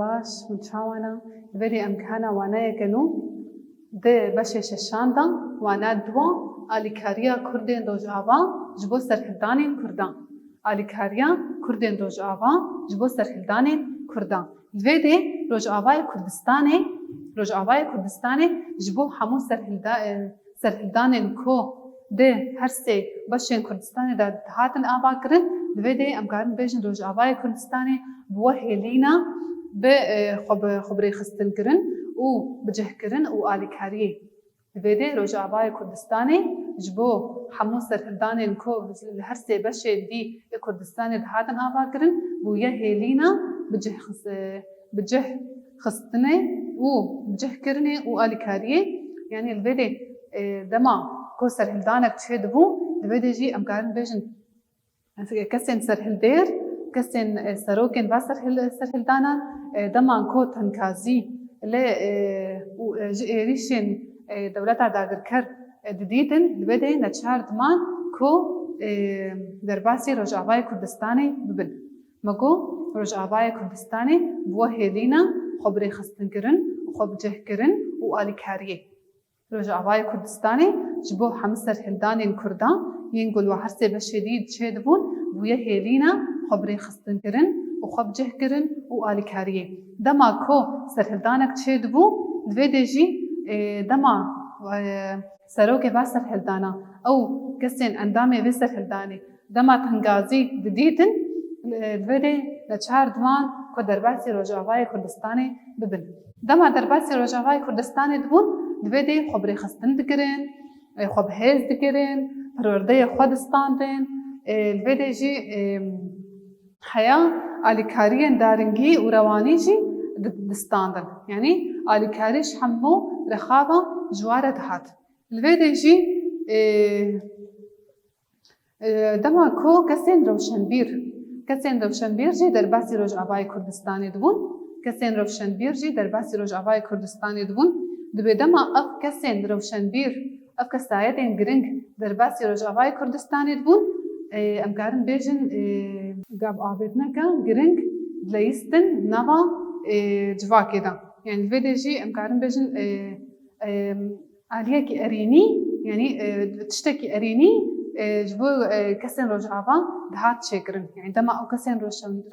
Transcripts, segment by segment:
باش متشاونا بدي امكانا وانا يكنو ده باش ششاندا وانا دوا اليكاريا كردين روجاوا جبو سرحلدانين كردان اليكاريا كردين روجاوا جبو سرحلدانين كردان بدي روجاوا كردستاني جبو حمو سرحلدانين كو ده هرسي باشين كردستاني دا هاتن آباكرن بدي امكان بيجن روجاوا كردستاني بوهيلينا بخبري خستن كرن و بجه كرن و آليكاريه بدي روجاوا كردستاني جبو حمو سرحلدانين كو هرسي باشي دي كردستاني دا هاتن آباكرن بويا هيلينا بجه خستني و بجه كرني و آليكاريه يعني البدي دما كو سرحلدانك تشدبو البدي جي امكان بيجن كسن سرحلدير كسن سروكن با سرحلدانا دما كو تنكازي ل ريشن دولتا داغركر دديتن البدي نتشار دمان كو درباسي روجاوا كردستاني ببن مگو روجاوا كردستاني بوهيلينا خبري خستنكرن وخب جهكرن و آليكاريه روجاوا كردستاني جبو حمسر هلدانين كردان ينقل وحرسي بشديد شدبون بويا هيلينا خبري خستنكرن وخب جهكرن و آليكاريه دما كو سرهلدانك شدبو الفيديجي دما سروكي باسر هلدانا او كسين اندامي بسر هلداني دما تنغازي دديتن الفيدي لچار دوان كو درباسي روجاوا كردستاني ببن دما درباسي روجاوا كردستاني دبون الفيدي خبري خستن دكرن خب هز دكرن پروردي خودستاندن الفيدي جي حياة آليكاريين دارنجي ورواني جي دستاندن يعني آليكاريش حمو رخابة جوارة دهات الفيدي جي دما كو كسين روشنبير جي درباسي روجاوا كردستاني دبون كسين روشنبير جي درباسي روجاوا كردستاني دبون دبي دما اف كسين روشنبير اف كسايتين جرينج درباسي روجاوا كردستاني دبون امكارن بيجن قاب آبتنا كان جرينج دليستن نوا جوا كده يعني الفيديو جي امكارن بيجن آلية كي أريني يعني تشتكي أريني جبو كسن روجاوا دهات شكرن يعني دما أو كسن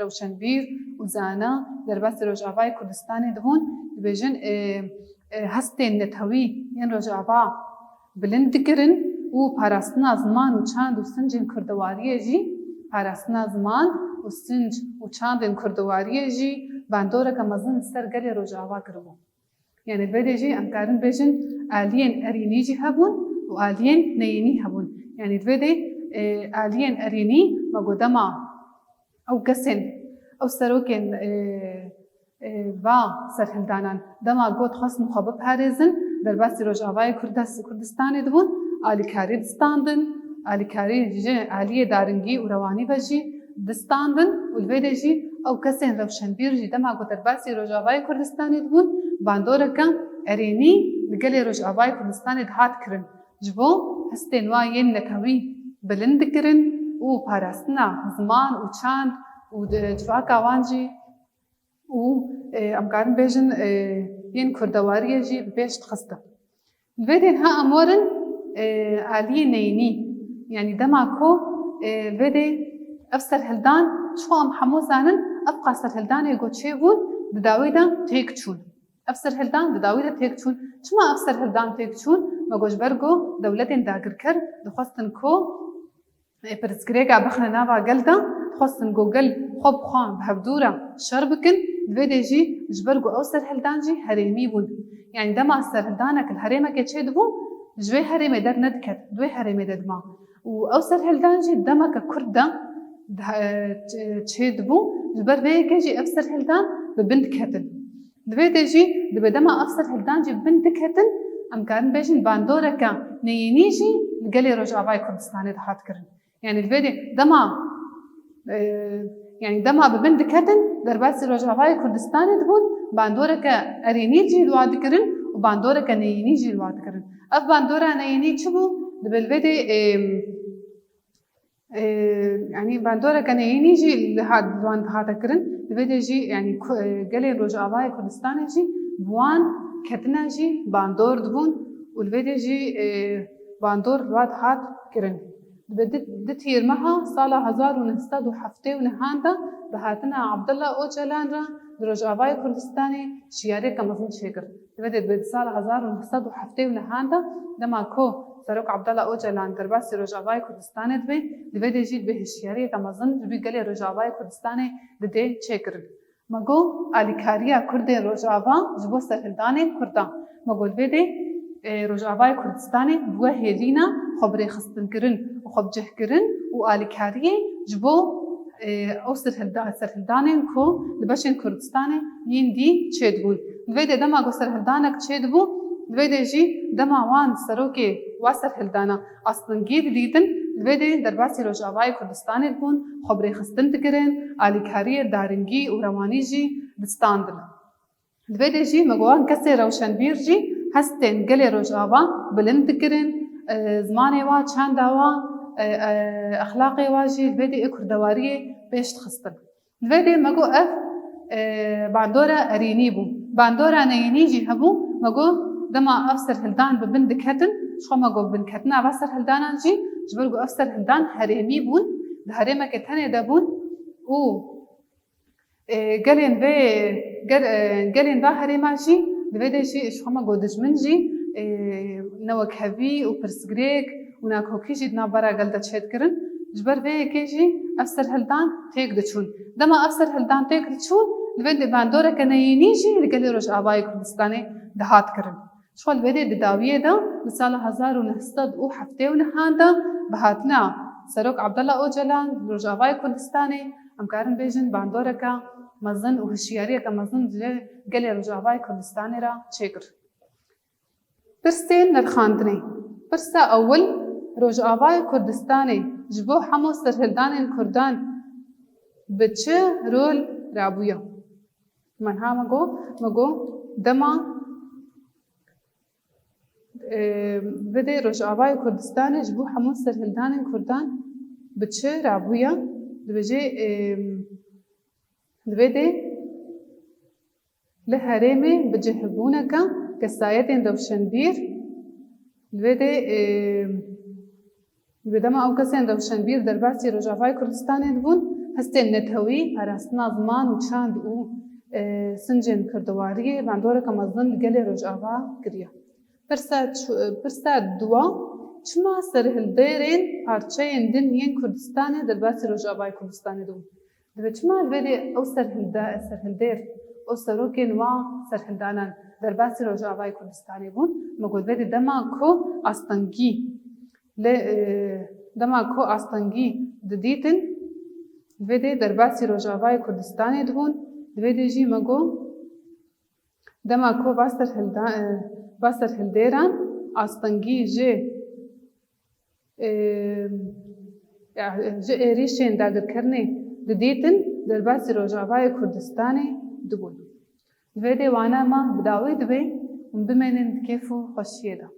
روشنبير وزانا درباسي روجاوا كردستاني دهون بيجن هستين نتهوي يعني روجاوا بلندكرن و پاراستنا زمان و چاند و سنجن کردواریه جی پاراستنا زمان و سنج و چاندن کردواریه جی باندوره که مزن سر گلی روجاوا کربو يعني الفيديو جي امكارن بيجن آليين أريني جي هبون و آليين نيني هبون يعني الفيديو آليين أريني مقدما أو قسن أو سروكن با سرهلدانان دما قوت خاص مخابب هارزن درباسي روجاوا كردستاني دبون آليكاري دستاندن آليكاري جي آلية دارنجي ورواني بجي دستاندن والفيديو جي أو كسين روشنبير جي دما قوت درباسي روجاوا كردستاني دبون باندوركا أريني لقلي روجاوا كردستاني دهات كرن جبو هستين واين نكوي بلند كرن و پاراستنا زمان و چاند و جواكا وانجي و امكارن بيجن ين كردواريه جي بيش تخسته الفيديو ها امورن آلية نيني يعني دماكو الفيديو افسر هلدان شو ام حمو زانن ابقى سر هلدان يقول شيبون بداويدا تيكتشون افسر هلدان بداويدا تيكتشون شما افسر هلدان تيكتشون مگوش برگو دولتين داگركر دخواستن كو برزگريگا بخنا ناوا قلدا دخواستن گوگل خوب خوان بهبدورا شربكن الفيديو جي جبرگو اوسر هلدان جي هريمي بون يعني دما سر هلدانك الهريمة كتشيدبو جوي هريمة در ندكت دوي هريمة ددما و اوسر هلدان جي دما ككردا تشيدبو جبر بيجي جي افسر هلدان ببنت كتن الفيديو جي دما افسر هلدان جي ببنت كتن امكان بيجن باندوركا نينيجي لقلي روجاوا كردستاني دهات كرن يعني الفيديو دما ببند كتن درباسي روجاوا كردستاني دبون باندوركا ارينيجي الواد كرن وباندوركا نينيجي الواد كرن اف باندورا نيني تشبو بالفيديو يعني باندورا كان يجي لهاد بوان هذا كرن لبدا جي يعني قالي روج آبای کردستان جي بوان كتنا جي باندور دبون والبدا جي باندور واد هاد كرن بدت يرمها صالة 1907 ونهاندا بهاتنا عبد الله أوجلان را روج آبای کردستاني شياري كمزن شكر لبدا صالة 1907 ونهاندا دما كو سروك عبد الله أوجلان درباس روج آبای کردستان دبي لبدا جي بهشياري كمزن دبي قالي روج آبای کردستاني ددي شكر مگو آلیکاریا کردین روجاوا جبو سرهلدانی کردان مگو الویده روجاوای کردستانی بوه هیلینا خبری خستن کرن و خب جه کرن و آلیکاریه جبو او سرهلدانی کو لباشن کردستانی ین دی چید بود الویده دما گو سرهلدانک چید بود الویده جی دما وان سروکی و سرهلدانا اصلنگید دیدن الویده درباسی روجاوای کردستانی بون خبری خستن تکرن آلیکاری دارنگی و روانی جی دستاندن الویده جی مگوان کسی روشنبیر جی هستن گلی روجاوا بلند تکرن زمانی وا چند وا اخلاقی وا جی الویده کردواری پیشت خستن الویده مگو اف باندورا ارینی بو باندورا نینی جی هبو مگو دما افسر هلدان ببند كتن شو ما جو بن كتنا افسر هلدان جي جبرجو افسر هلدان هرمي بون ده هرمه كتنه دبون و قالين با هرمه جي بده جي شو ما جو دجمن جي نوك هبي وبرسغريك وناكو كيجي دنا برا قلده تشد كرن جبر به كيجي افسر هلدان تيك دچون دما افسر هلدان تيك دچون لبند باندورا كنيني جي لقالي روج آبای کردستاني دهات كرن شو البدء داوية ده لسال 1907 ونهاندا بهاتنا سروك عبد الله أوجلان روج آبای کردستاني أمكارن بيجن باندوركا مزن وهشيارية كمزن قالي روج آبای کردستاني را شكر برستين نرخاندني برسا أول روج آبای کردستاني جبو حمو سرهلدان كردان بتشي رول رابويا منها مگو دما بده روج آبای کردستان جبو حمو سرهلدان کردان بچه رابویا دبجه دبده لهرمه بجهبونکا کسایتین روشنبیر دبده بدما او کسین روشنبیر درباسی روج آبای کردستان دبون هستن نتهوی هراسنا زمان و چاند و سنجن کردواریه باندوره کمزن لگل روج آبا کریه برسا دوا چما سرهلدیرین پارچهین دن ین کردستانه درباسی روج آبای کردستانه دو دو چما الویده او سرهلدیر او سروکین و سرهلدانان درباسی روج آبای کردستانه بون مگو الویده دما کو آستانگی ددیتن الویده درباسی روج آبای کردستانه دبون الویده جی مگو دما کو باسر هلديران آستانگی جه ريشين داگر کرنه ددیتن درباسی روج آبای کردستانه دبون الویده وانا ما بداوی دبی بمینن کیف و خوشیه ده